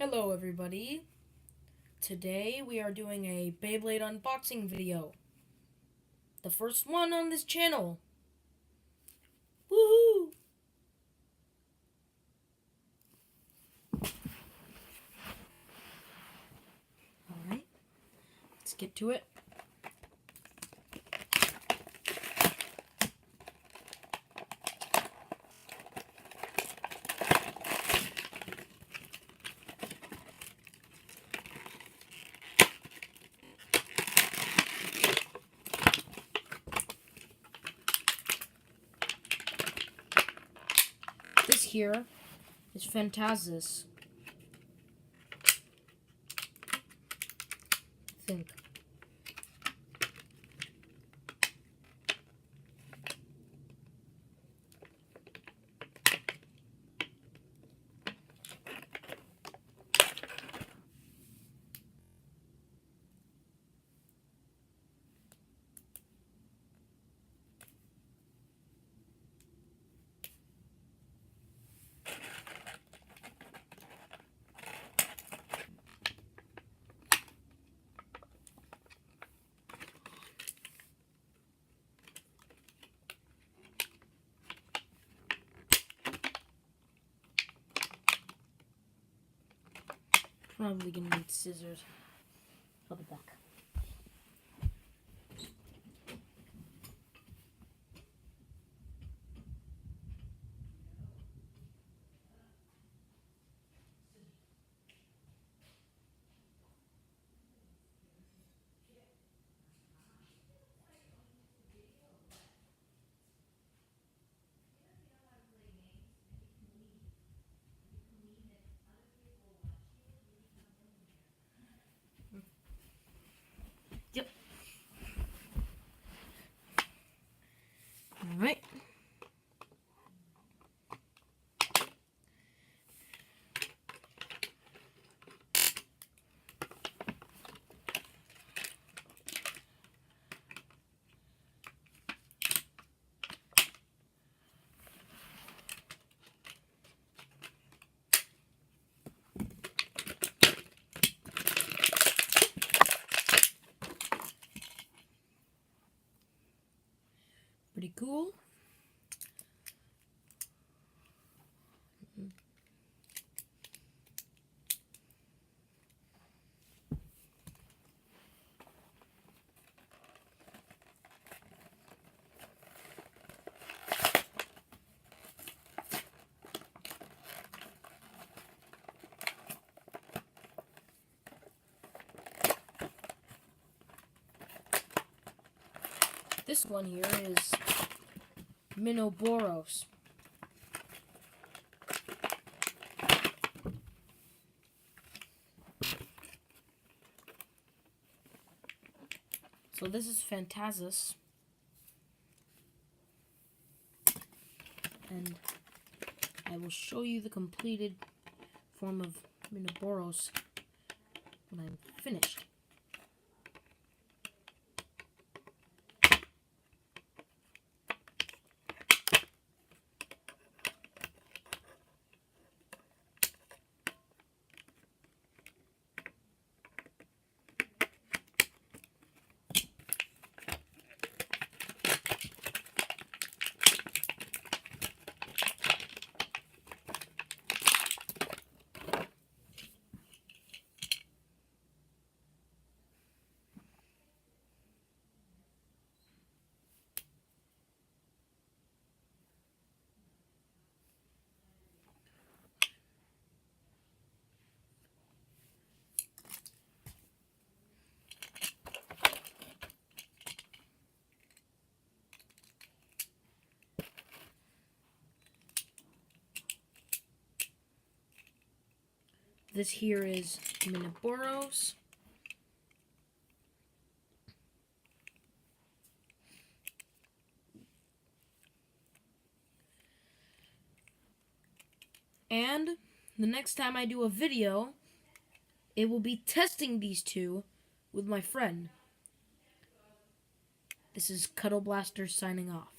Hello everybody. Today we are doing a Beyblade unboxing video. The first one on this channel. Woohoo! Alright, let's get to it. This here is Phantasus. I think. Probably gonna need scissors. I'll be back. Yep. Alright. Pretty cool. This one here is Minoboros. So this is Phantasus. And I will show you the completed form of Minoboros when I'm finished. This here is Minoboros. And the next time I do a video, it will be testing these two with my friend. This is Cuddle Blaster signing off.